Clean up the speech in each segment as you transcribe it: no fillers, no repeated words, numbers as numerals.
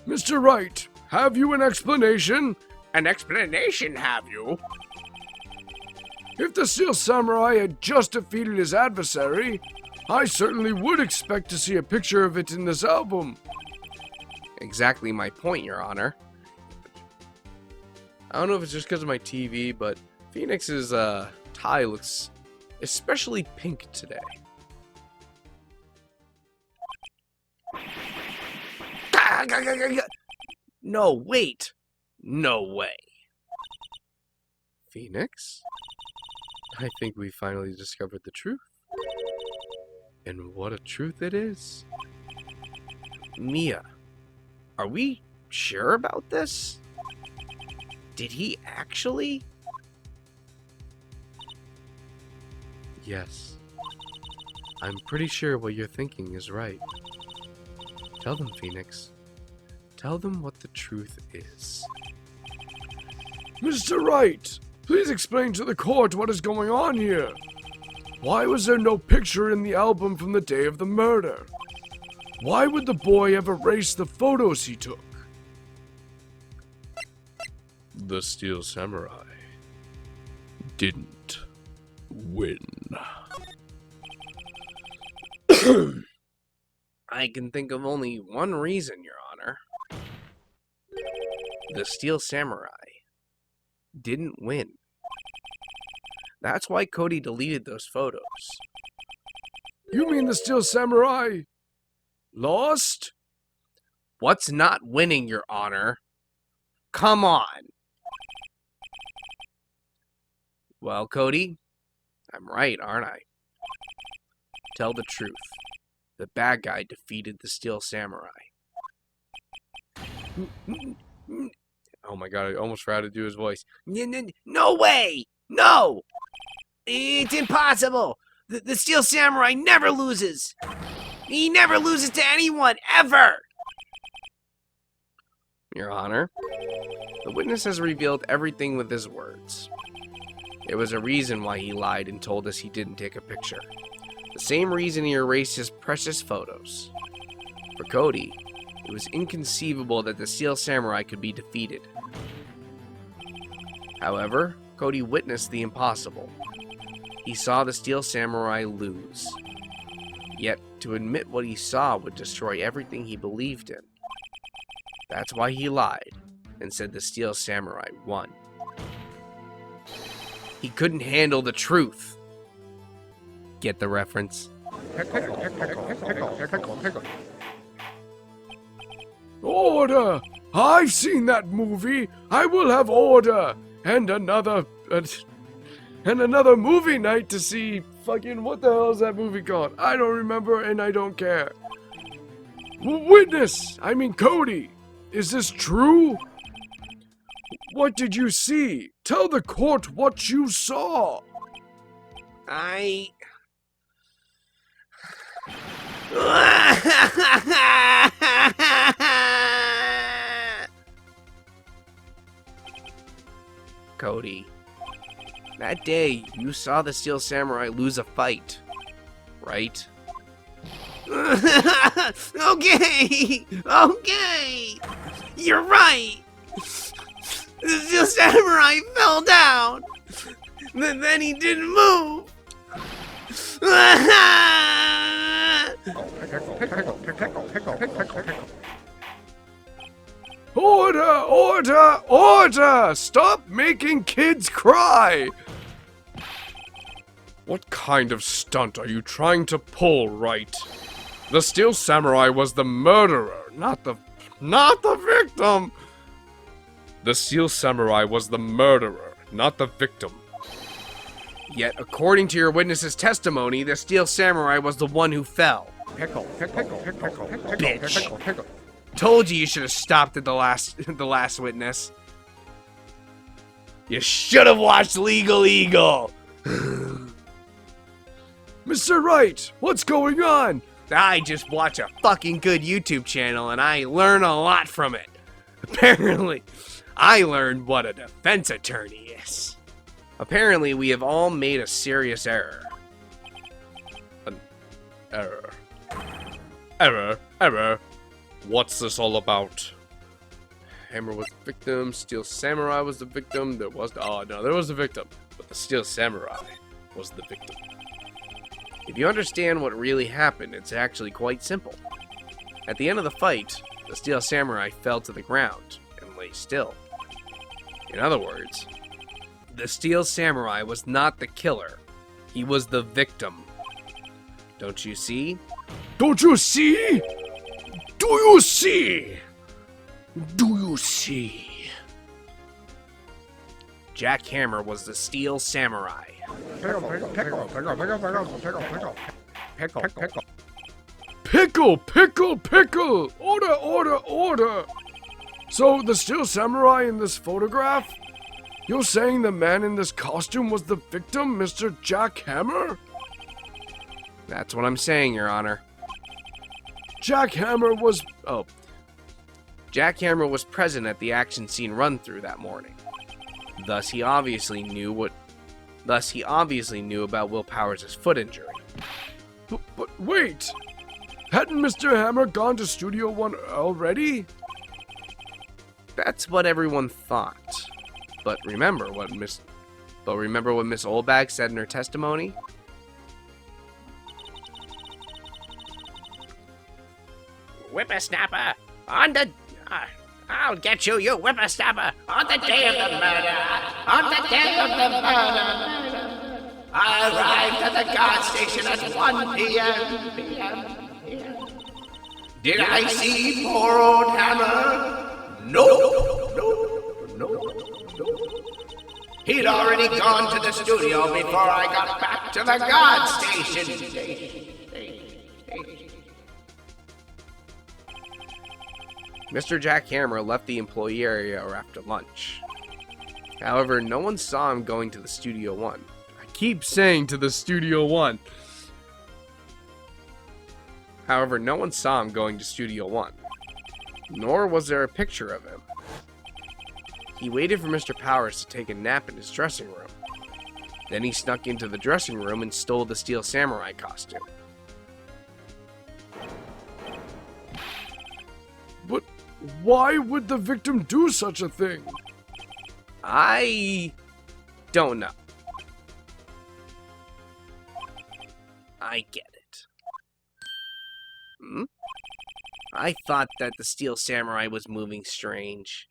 Mr. Wright, have you an explanation? An explanation, have you? If the Steel Samurai had just defeated his adversary, I certainly would expect to see a picture of it in this album. Exactly my point, Your Honor. I don't know if it's just because of my TV, but Phoenix's tie looks especially pink today. No, wait. No way. Phoenix? I think we finally discovered the truth. And what a truth it is. Mia, are we sure about this? Did he actually? Yes. I'm pretty sure what you're thinking is right. Tell them, Phoenix. Tell them what the truth is. Mr. Wright, please explain to the court what is going on here. Why was there no picture in the album from the day of the murder? Why would the boy have erased the photos he took? The Steel Samurai didn't win. I can think of only one reason, Your Honor. The Steel Samurai didn't win. That's why Cody deleted those photos. You mean the Steel Samurai lost? What's not winning, Your Honor? Come on. Well, Cody, I'm right, aren't I? Tell the truth. The bad guy defeated the Steel Samurai. Oh my god, I almost forgot to do his voice. No way! No! It's impossible! The Steel Samurai never loses! He never loses to anyone, ever! Your Honor, the witness has revealed everything with his words. There was a reason why he lied and told us he didn't take a picture. The same reason he erased his precious photos. For Cody, it was inconceivable that the Steel Samurai could be defeated. However, Cody witnessed the impossible. He saw the Steel Samurai lose. Yet, to admit what he saw would destroy everything he believed in. That's why he lied and said the Steel Samurai won. He couldn't handle the truth. Get the reference? Order! I've seen that movie. I will have order and another movie night to see. Fucking what the hell is that movie called? I don't remember and I don't care. Cody, is this true? What did you see? Tell the court what you saw. Cody, that day you saw the Steel Samurai lose a fight, right? Okay, you're right. The Steel Samurai fell down. Then he didn't move. Order! Order! Order! Stop making kids cry! What kind of stunt are you trying to pull, Wright? The Steel Samurai was the murderer, not the victim! The Steel Samurai was the murderer, not the victim. Yet, according to your witness's testimony, the Steel Samurai was the one who fell. Bitch. Told you should have stopped at the last witness. You should have watched Legal Eagle. Mr. Wright, what's going on? I just watch a fucking good YouTube channel and I learn a lot from it. Apparently, I learned what a defense attorney is. Apparently, we have all made a serious error. An error. Error. What's this all about? Hammer was the victim. Steel Samurai was the victim. There was the victim, but the Steel Samurai was the victim. If you understand what really happened, it's actually quite simple. At the end of the fight, the Steel Samurai fell to the ground and lay still. In other words, the Steel Samurai was not the killer. He was the victim. Don't you see? Don't you see? Do you see? Do you see? Jack Hammer was the Steel Samurai. Pickle! Order! So, the Steel Samurai in this photograph? You're saying the man in this costume was the victim, Mr. Jack Hammer? That's what I'm saying, Your Honor. Jack Hammer was present at the action scene run-through that morning. Thus, he obviously knew about Will Powers' foot injury. But wait! Hadn't Mr. Hammer gone to Studio One already? That's what everyone thought. But remember what Miss Oldbag said in her testimony? Whippersnapper, on the... I'll get you, you whippersnapper, on the day of the murder, on the day of the murder. I arrived at the guard station at 1 p.m. Did I see poor old Hammer? No. He'd already gone to the studio before I got back to the guard station. Mr. Jack Hammer left the employee area after lunch. However, no one saw him going to the Studio One. I keep saying to the Studio One. However, no one saw him going to Studio One. Nor was there a picture of him. He waited for Mr. Powers to take a nap in his dressing room. Then he snuck into the dressing room and stole the Steel Samurai costume. But why would the victim do such a thing? I don't know. I get it. I thought that the Steel Samurai was moving strange.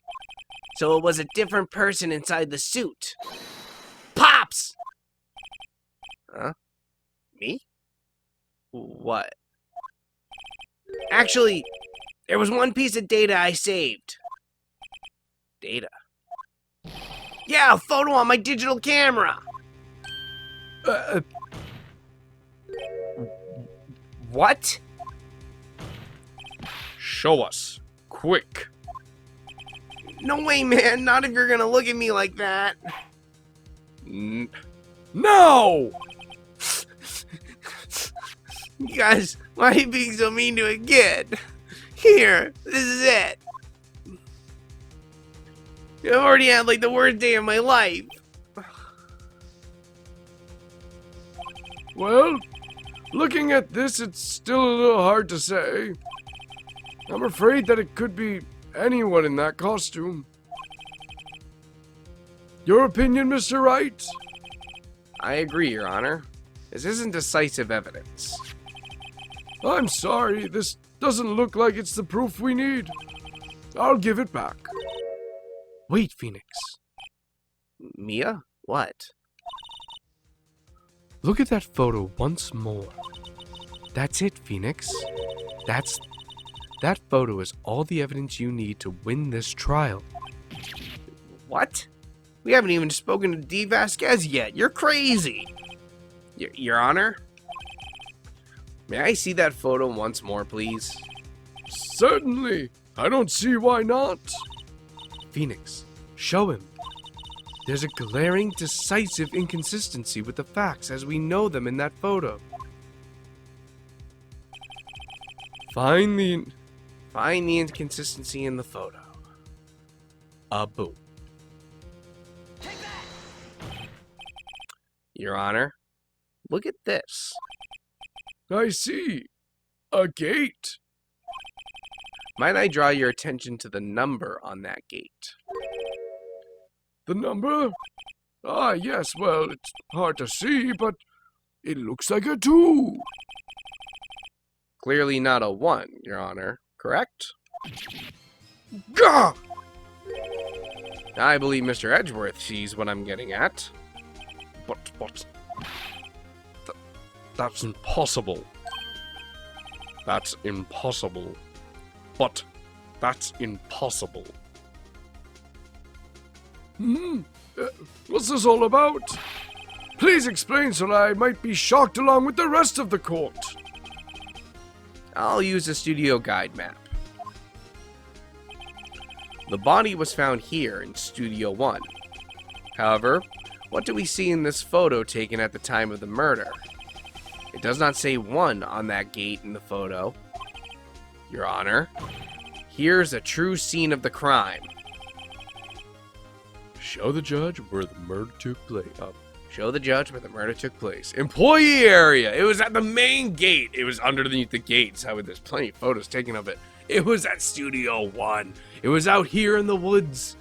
So it was a different person inside the suit. Pops! Huh? Me? What? Actually, there was one piece of data I saved. Data? Yeah, a photo on my digital camera. What? Show us. Quick. No way, man. Not if you're gonna look at me like that. No! You guys, why are you being so mean to a kid? Here, this is it. I've already had like the worst day of my life. Well, looking at this, it's still a little hard to say. I'm afraid that it could be anyone in that costume. Your opinion, Mr. Wright? I agree, Your Honor. This isn't decisive evidence. I'm sorry, this doesn't look like it's the proof we need. I'll give it back. Wait, Phoenix. Mia? What? Look at that photo once more. That's it, Phoenix. That photo is all the evidence you need to win this trial. What? We haven't even spoken to D. Vasquez yet. You're crazy. Your Honor? May I see that photo once more, please? Certainly. I don't see why not. Phoenix, show him. There's a glaring, decisive inconsistency with the facts as we know them in that photo. Find the inconsistency in the photo. Boom. Your Honor, look at this. I see. A gate. Might I draw your attention to the number on that gate? The number? Ah, yes, well, it's hard to see, but it looks like a 2. Clearly not a 1, Your Honor, correct? Gah! I believe Mr. Edgeworth sees what I'm getting at. But, that's impossible. That's impossible. But, that's impossible. What's this all about? Please explain so that I might be shocked along with the rest of the court. I'll use a studio guide map. The body was found here in Studio 1. However, what do we see in this photo taken at the time of the murder? It does not say 1 on that gate in the photo. Your Honor, here's a true scene of the crime. Show the judge where the murder took place. Show the judge where the murder took place. Employee area. It was at the main gate. It was underneath the gates. There's plenty of photos taken of it. It was at Studio 1. It was out here in the woods.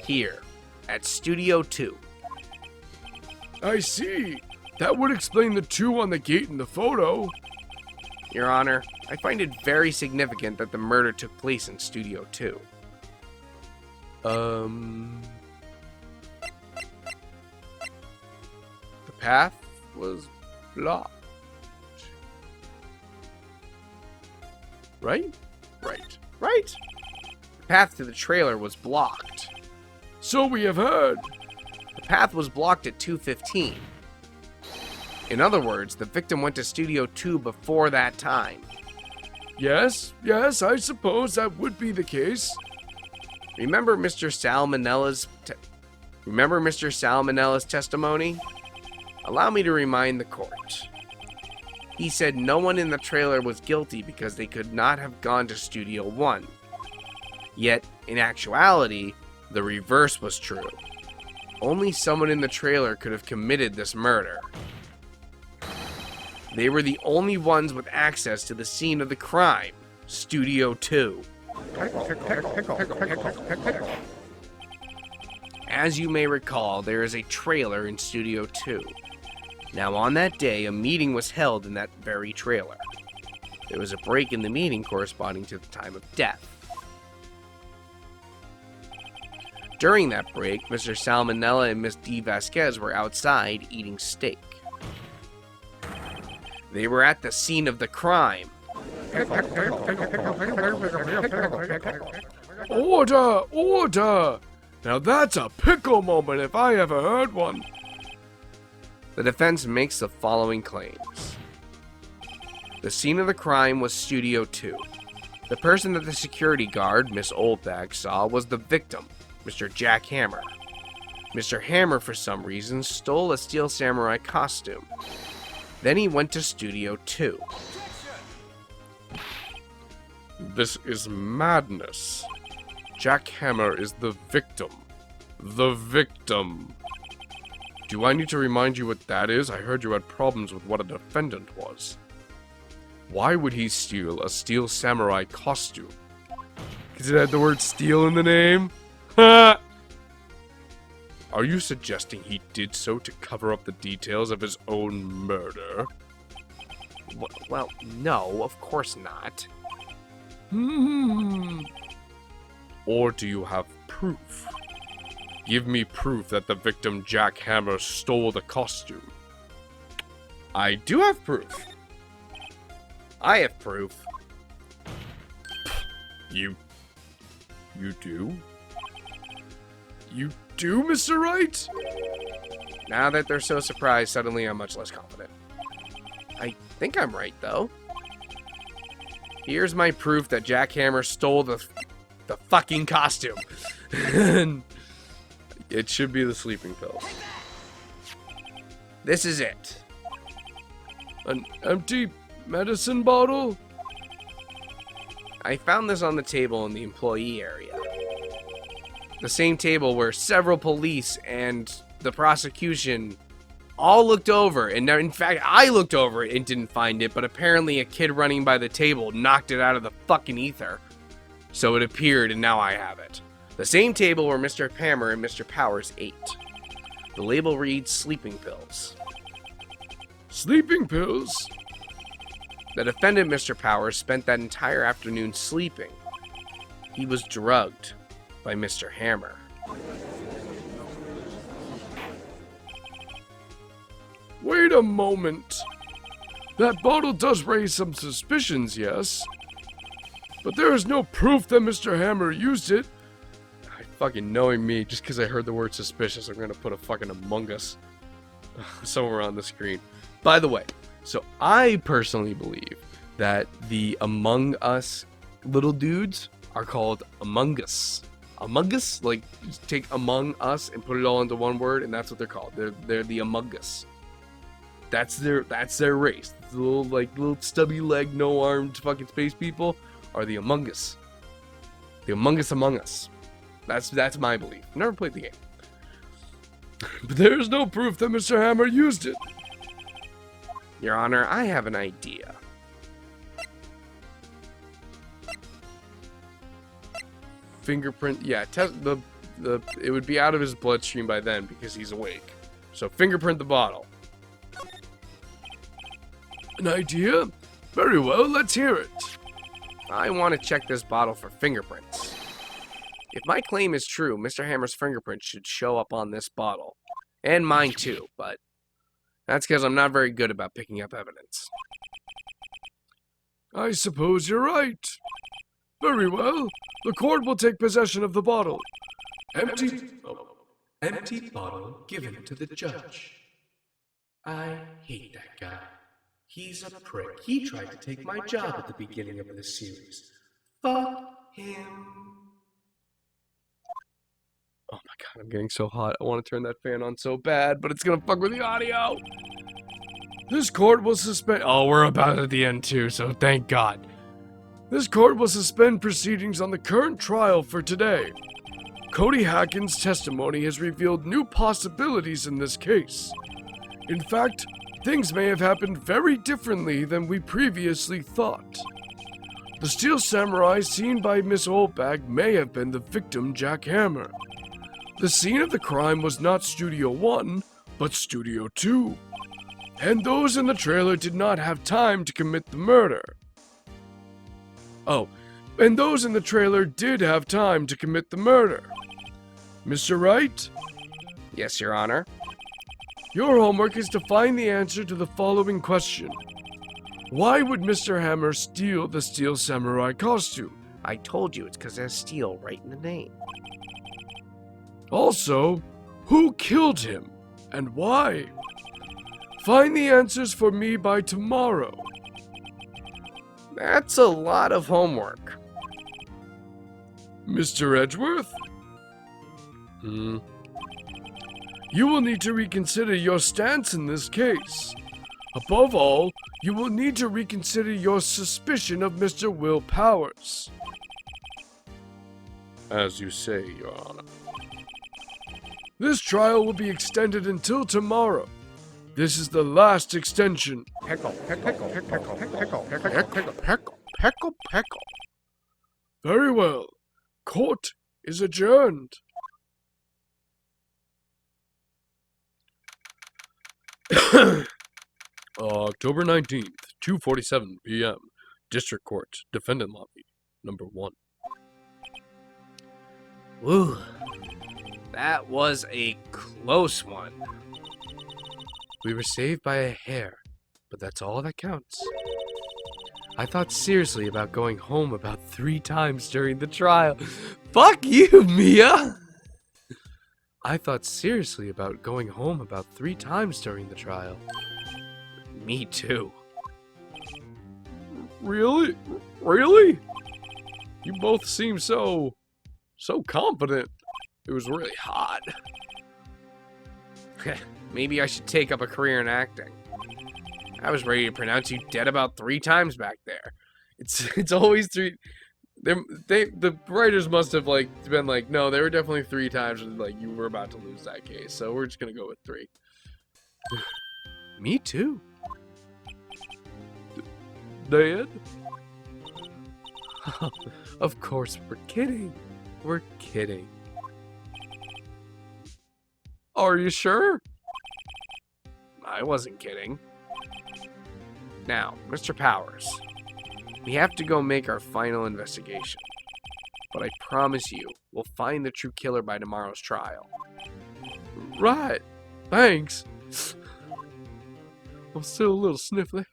Here, at Studio 2. I see. That would explain the 2 on the gate in the photo. Your Honor, I find it very significant that the murder took place in Studio 2. The path was blocked. Right? Right. The path to the trailer was blocked. So we have heard. The path was blocked at 2:15. In other words, the victim went to Studio 2 before that time. Yes, I suppose that would be the case. Remember Mr. Salmonella's testimony? Allow me to remind the court. He said no one in the trailer was guilty because they could not have gone to Studio 1. Yet, in actuality, the reverse was true. Only someone in the trailer could have committed this murder. They were the only ones with access to the scene of the crime, Studio 2. As you may recall, there is a trailer in Studio 2. Now, on that day, a meeting was held in that very trailer. There was a break in the meeting corresponding to the time of death. During that break, Mr. Salmonella and Miss D. Vasquez were outside eating steak. They were at the scene of the crime. Order! Now that's a pickle moment if I ever heard one. The defense makes the following claims. The scene of the crime was Studio 2. The person that the security guard, Miss Oldbag, saw was the victim, Mr. Jack Hammer. Mr. Hammer, for some reason, stole a Steel Samurai costume. Then he went to Studio 2. This is madness. Jack Hammer is the victim. The victim. Do I need to remind you what that is? I heard you had problems with what a defendant was. Why would he steal a Steel Samurai costume? Because it had the word steel in the name? Ha! Are you suggesting he did so to cover up the details of his own murder? Well, no, of course not. Or do you have proof? Give me proof that the victim Jack Hammer stole the costume. I do have proof. I have proof. You do? You do, Mr. Wright? Now that they're so surprised, suddenly I'm much less confident. I think I'm right, though. Here's my proof that Jack Hammer stole the fucking costume. It should be the sleeping pills. This is it. An empty medicine bottle? I found this on the table in the employee area. The same table where several police and the prosecution all looked over, and in fact, I looked over it and didn't find it, but apparently a kid running by the table knocked it out of the fucking ether. So it appeared, and now I have it. The same table where Mr. Hammer and Mr. Powers ate. The label reads sleeping pills. Sleeping pills? The defendant, Mr. Powers, spent that entire afternoon sleeping. He was drugged by Mr. Hammer. Wait a moment. That bottle does raise some suspicions, yes? But there is no proof that Mr. Hammer used it. Fucking knowing me, just because I heard the word suspicious, I'm going to put a fucking Among Us somewhere on the screen. By the way, so I personally believe that the Among Us little dudes are called Among Us. Among Us? Like, just take Among Us and put it all into one word, and that's what they're called. They're the Among Us. That's their race. The little stubby leg, no armed fucking space people are the Among Us. The Among Us Among Us. That's my belief. Never played the game. But there is no proof that Mr. Hammer used it. Your Honor, I have an idea. Fingerprint, yeah, it would be out of his bloodstream by then because he's awake. So fingerprint the bottle. An idea? Very well, let's hear it. I want to check this bottle for fingerprints. If my claim is true, Mr. Hammer's fingerprint should show up on this bottle. And mine too, but that's because I'm not very good about picking up evidence. I suppose you're right. Very well. The court will take possession of the bottle. Empty bottle given to the judge. I hate that guy. He's a prick. He tried to take my job at the beginning of this series. Fuck him. Oh my god, I'm getting so hot. I want to turn that fan on so bad, but it's gonna fuck with the audio. This court will suspend... Oh, we're about at the end too, so thank God. This court will suspend proceedings on the current trial for today. Cody Hacken's testimony has revealed new possibilities in this case. In fact, things may have happened very differently than we previously thought. The Steel Samurai seen by Miss Oldbag may have been the victim, Jack Hammer. The scene of the crime was not Studio 1, but Studio 2. And those in the trailer did not have time to commit the murder. Oh, and those in the trailer did have time to commit the murder. Mr. Wright? Yes, Your Honor. Your homework is to find the answer to the following question. Why would Mr. Hammer steal the Steel Samurai costume? I told you it's because there's steel right in the name. Also, who killed him and why? Find the answers for me by tomorrow. That's a lot of homework. Mr. Edgeworth? You will need to reconsider your stance in this case. Above all, you will need to reconsider your suspicion of Mr. Will Powers. As you say, Your Honor. This trial will be extended until tomorrow. This is the last extension. Peckle. Very well. Court is adjourned. October 19th, 2:47 p.m. District Court, Defendant Lobby, number 1. Woo. That was a close one. We were saved by a hair, but that's all that counts. I thought seriously about going home about 3 times during the trial. Fuck you, Mia! I thought seriously about going home about 3 times during the trial. Me too. Really? Really? You both seem so confident. It was really hot. Maybe I should take up a career in acting. I was ready to pronounce you dead about 3 times back there. It's always 3. The writers must have been like, no, there were definitely 3 times when you were about to lose that case, so we're just gonna go with 3. Me too. Dad? Of course, we're kidding. We're kidding. Are you sure? I wasn't kidding. Now, Mr. Powers, we have to go make our final investigation. But I promise you, we'll find the true killer by tomorrow's trial. Right. Thanks. I'm still a little sniffly.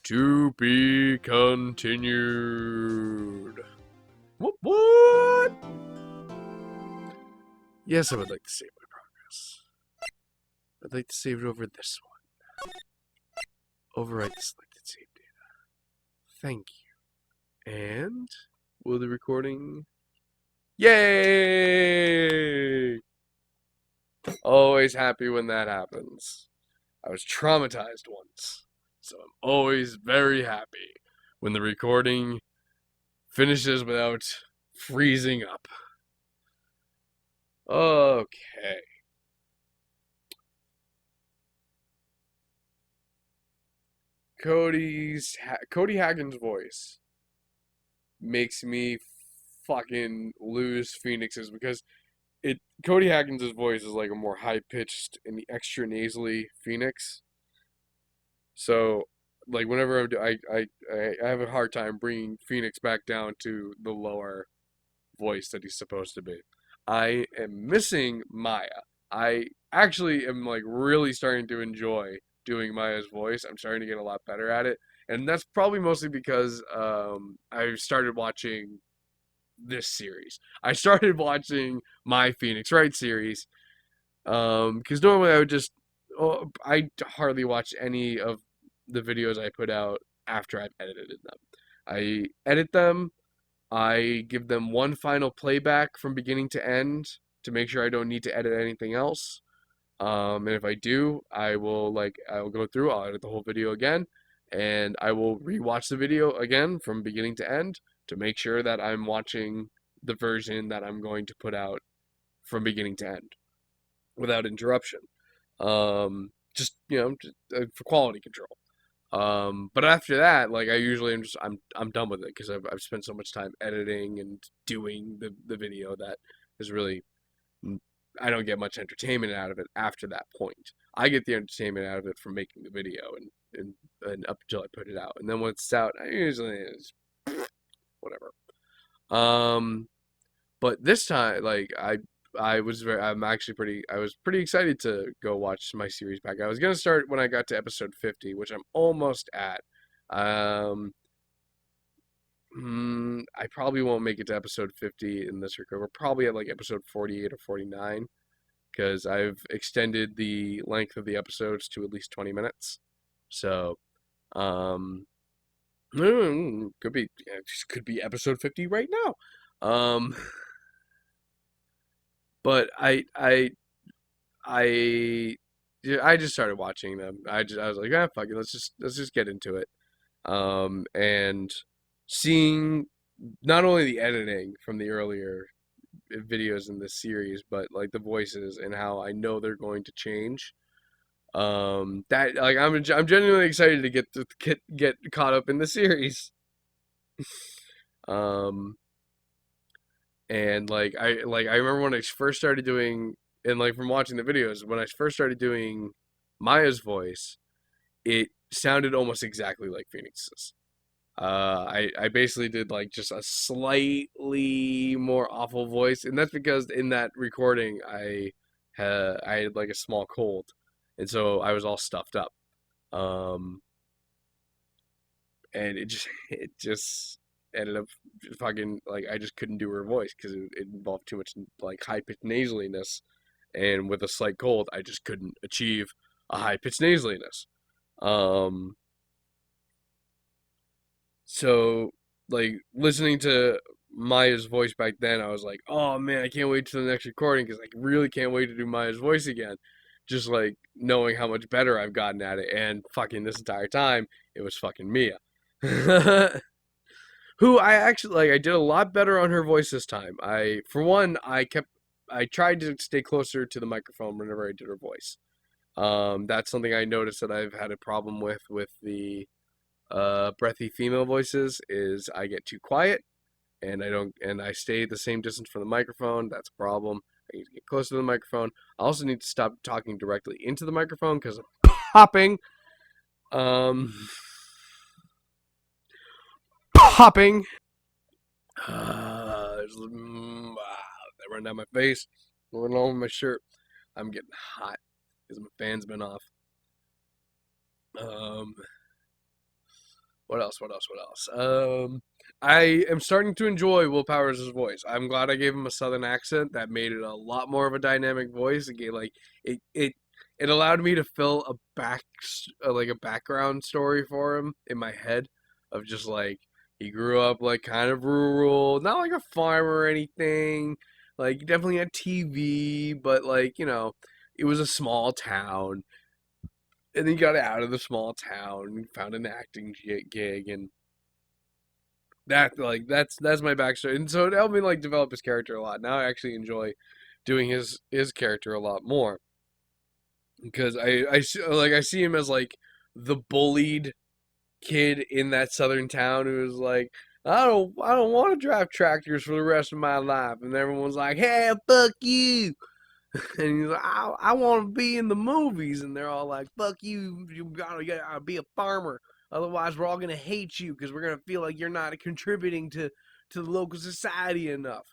To be continued. What? Yes, I would like to save my progress. I'd like to save it over this one. Overwrite the selected save data. Thank you. And will the recording... Yay! Always happy when that happens. I was traumatized once, so I'm always very happy when the recording finishes without freezing up. Okay. Cody Hagen's voice makes me fucking lose Phoenix's, because Cody Hagen's voice is like a more high pitched and extra nasally Phoenix. So like whenever I have a hard time bringing Phoenix back down to the lower voice that he's supposed to be. I am missing Maya. I actually am like really starting to enjoy doing Maya's voice. I'm starting to get a lot better at it, and that's probably mostly because I started watching this series. I started watching my Phoenix Wright series because normally I would just I hardly watch any of the videos I put out after I've edited them. I edit them, I give them one final playback from beginning to end to make sure I don't need to edit anything else. And if I do, I will go through, I'll edit the whole video again, and I will rewatch the video again from beginning to end to make sure that I'm watching the version that I'm going to put out from beginning to end without interruption. Just for quality control. But after that, like I usually I'm done with it because I've spent so much time editing and doing the video that is really, I don't get much entertainment out of it after that point. I get the entertainment out of it from making the video and up until I put it out. And then when it's out, I usually is whatever. But this time, like I was pretty excited to go watch my series back. I was gonna start when I got to episode 50, which I'm almost at. I probably won't make it to episode 50 in this record. We're probably at like episode 48 or 49 because I've extended the length of the episodes to at least 20 minutes. So, could be episode 50 right now. But I just started watching them. I was like, fuck it, let's just get into it. And seeing not only the editing from the earlier videos in this series, but like the voices and how I know they're going to change. That like I'm genuinely excited to get caught up in the series. And like I remember when I first started doing, and like from watching the videos, when I first started doing Maya's voice, it sounded almost exactly like Phoenix's. I basically did like just a slightly more awful voice, and that's because in that recording I had like a small cold, and so I was all stuffed up. And it just ended up fucking like I just couldn't do her voice because it involved too much like high pitched nasaliness, and with a slight cold, I just couldn't achieve a high pitched nasaliness. So like listening to Maya's voice back then, I was like, oh man, I can't wait till the next recording because I really can't wait to do Maya's voice again. Just like knowing how much better I've gotten at it, and fucking this entire time it was fucking Mia. Who I actually like. I did a lot better on her voice this time. I tried to stay closer to the microphone whenever I did her voice. That's something I noticed that I've had a problem with the breathy female voices is I get too quiet and I stay the same distance from the microphone. That's a problem. I need to get closer to the microphone. I also need to stop talking directly into the microphone because I'm popping. Popping. That run down my face, going all over my shirt. I'm getting hot because my fan's been off. What else? I am starting to enjoy Will Powers' voice. I'm glad I gave him a southern accent. That made it a lot more of a dynamic voice. It allowed me to fill a background story for him in my head of just like he grew up like kind of rural, not like a farmer or anything. Like definitely had TV, but like, you know, it was a small town. And then he got out of the small town and found an acting gig, and that's my backstory. And so it helped me like develop his character a lot. Now I actually enjoy doing his character a lot more because I see him as like the bullied kid in that southern town who was like, I don't want to drive tractors for the rest of my life, and everyone's like, hey, fuck you. And he's like, I want to be in the movies. And they're all like, fuck you. You gotta be a farmer. Otherwise, we're all going to hate you because we're going to feel like you're not contributing to the local society enough.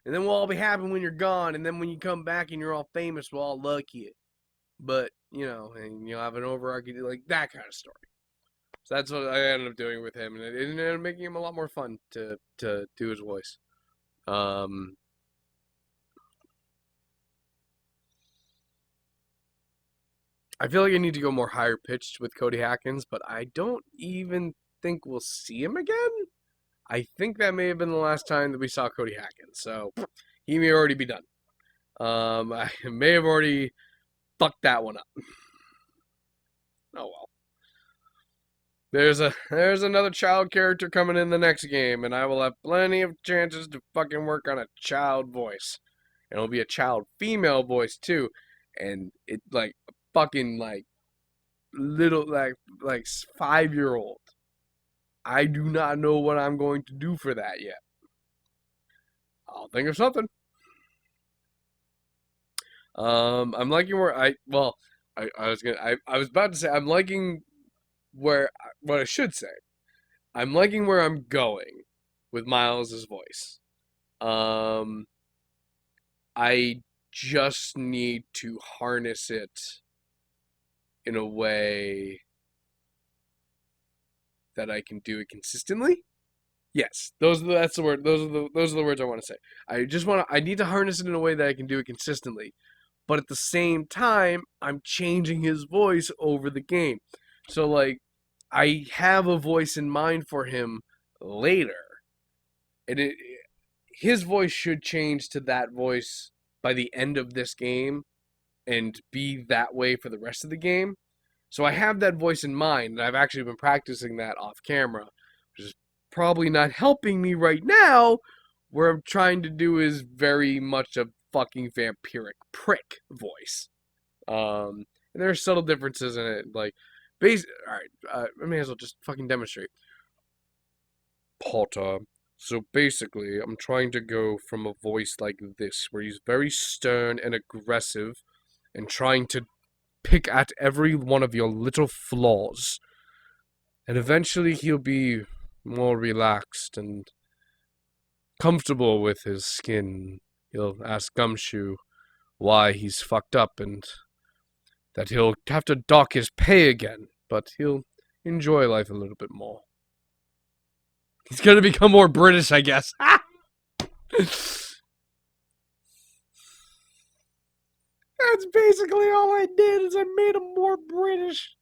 And then we'll all be happy when you're gone. And then when you come back and you're all famous, we'll all like you. But, you know, and you'll have an overarching, like that kind of story. So that's what I ended up doing with him. And it ended up making him a lot more fun to do his voice. I feel like I need to go more higher pitched with Cody Hackins, but I don't even think we'll see him again. I think that may have been the last time that we saw Cody Hackins, so he may already be done. I may have already fucked that one up. Oh well. There's another child character coming in the next game, and I will have plenty of chances to fucking work on a child voice. And it'll be a child female voice too, and it like fucking like little like 5-year-old. I do not know what I'm going to do for that yet. I'll think of something. I'm liking where I was about to say I'm liking where what I should say. I'm liking where I'm going with Miles's voice. I just need to harness it in a way that I can do it consistently. Yes, that's the word. Those are the words I want to say. I need to harness it in a way that I can do it consistently. But at the same time, I'm changing his voice over the game. So like I have a voice in mind for him later. And his voice should change to that voice by the end of this game and be that way for the rest of the game. So I have that voice in mind, and I've actually been practicing that off camera, which is probably not helping me right now, where I'm trying to do is very much a fucking vampiric prick voice. And there are subtle differences in it, like, alright, I may as well just fucking demonstrate. Potter. So basically, I'm trying to go from a voice like this, where he's very stern and aggressive, and trying to pick at every one of your little flaws. And eventually he'll be more relaxed and comfortable with his skin. He'll ask Gumshoe why he's fucked up and that he'll have to dock his pay again, but he'll enjoy life a little bit more. He's gonna become more British, I guess. That's basically all I did is I made him more British.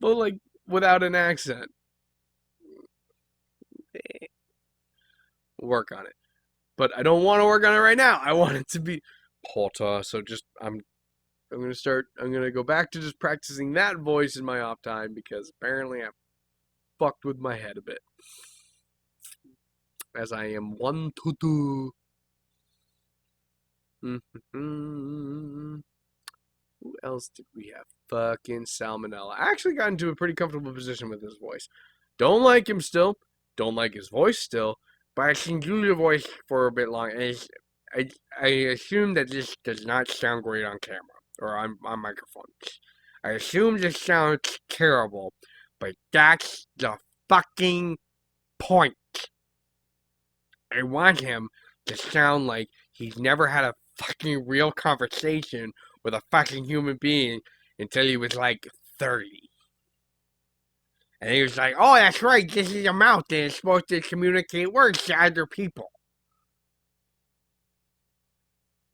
But like without an accent. Work on it. But I don't want to work on it right now. I want it to be Potter. So just I'm gonna go back to just practicing that voice in my off time because apparently I fucked with my head a bit. As I am one to do. Who else did we have? Fucking Salmonella. I actually got into a pretty comfortable position with his voice. Don't like him still. Don't like his voice still. But I can do the voice for a bit long. I assume that this does not sound great on camera or on microphone. I assume this sounds terrible, but that's the fucking point. I want him to sound like he's never had a fucking real conversation with a fucking human being until he was like 30. And he was like, oh, that's right, this is a mouth and it's supposed to communicate words to other people.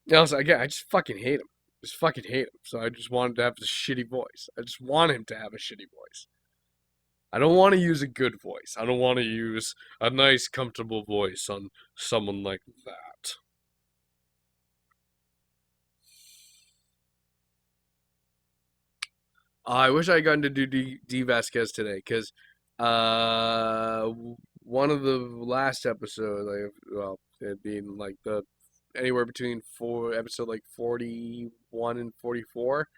And I was like, yeah, I just fucking hate him. Just fucking hate him. So I just wanted to have this shitty voice. I just want him to have a shitty voice. I don't want to use a good voice. I don't want to use a nice, comfortable voice on someone like that. I wish I had gotten to do D. Vasquez today, because one of the last episodes, it being like the anywhere between episode like 41 and 44,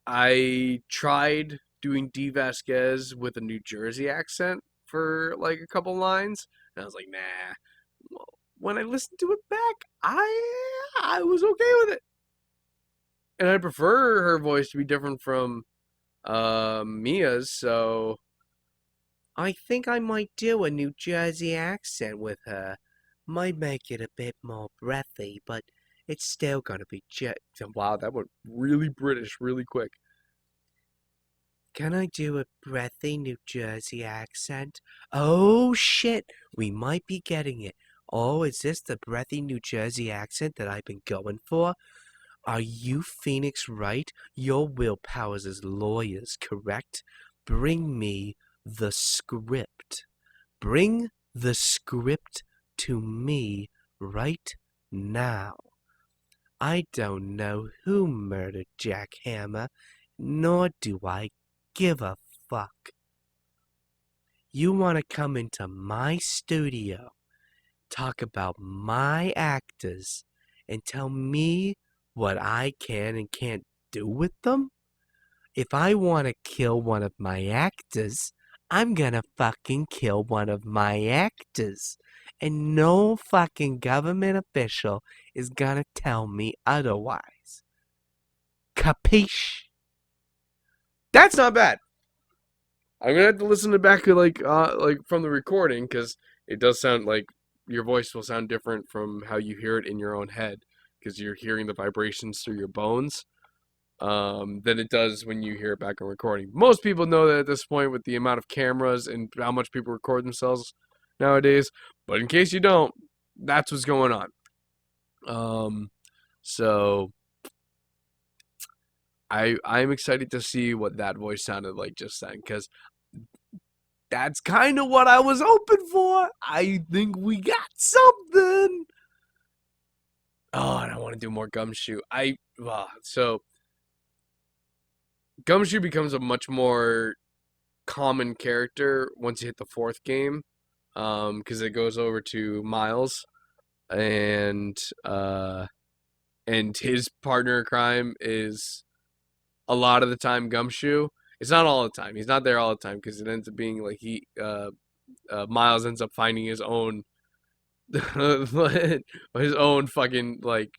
I tried doing D. Vasquez with a New Jersey accent for like a couple lines, and I was like, nah. Well, when I listened to it back, I was okay with it. And I prefer her voice to be different from Mia's, so I think I might do a New Jersey accent with her. Might make it a bit more breathy, but it's still gonna be wow, that went really British really quick. Can I do a breathy New Jersey accent? Oh shit, we might be getting it. Oh, is this the breathy New Jersey accent that I've been going for? Are you Phoenix Wright? Your willpower's as lawyers, correct? Bring me the script. Bring the script to me right now. I don't know who murdered Jack Hammer, nor do I give a fuck. You want to come into my studio, talk about my actors, and tell me what I can and can't do with them? If I want to kill one of my actors, I'm gonna fucking kill one of my actors. And no fucking government official is gonna tell me otherwise. Capiche? That's not bad. I'm gonna have to listen to back like from the recording, because it does sound like your voice will sound different from how you hear it in your own head, because you're hearing the vibrations through your bones, than it does when you hear it back on recording. Most people know that at this point with the amount of cameras and how much people record themselves nowadays, but in case you don't, that's what's going on. So I'm excited to see what that voice sounded like just then, because that's kind of what I was hoping for. I think we got something. Oh, and I want to do more Gumshoe. So Gumshoe becomes a much more common character once you hit the fourth game, because it goes over to Miles, and his partner in crime is a lot of the time Gumshoe. It's not all the time. He's not there all the time, because it ends up being like Miles ends up finding his own his own fucking like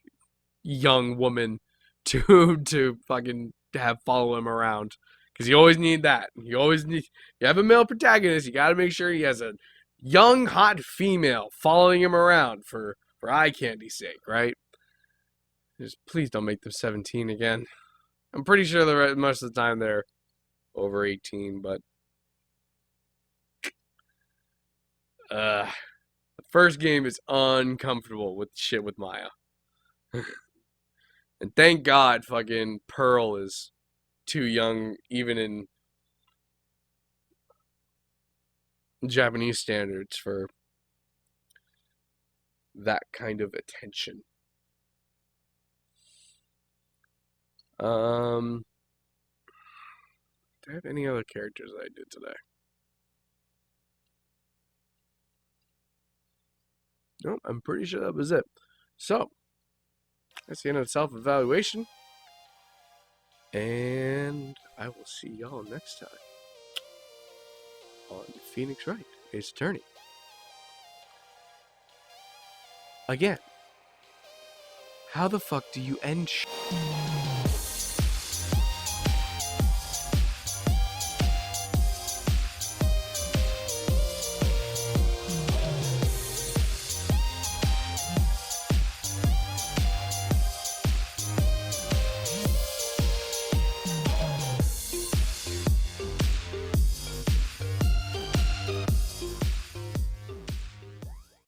young woman to fucking have follow him around, because you always need that. You have a male protagonist, you got to make sure he has a young hot female following him around for eye candy's sake, right? Just please don't make them 17 again. I'm pretty sure the most of the time they're over 18, but the first game is uncomfortable with shit with Maya. And thank God fucking Pearl is too young, even in Japanese standards, for that kind of attention. Do I have any other characters that I did today? Nope, I'm pretty sure that was it. So, That's the end of the self-evaluation. And I will see y'all next time on Phoenix Wright Ace Attorney. Again, how the fuck do you end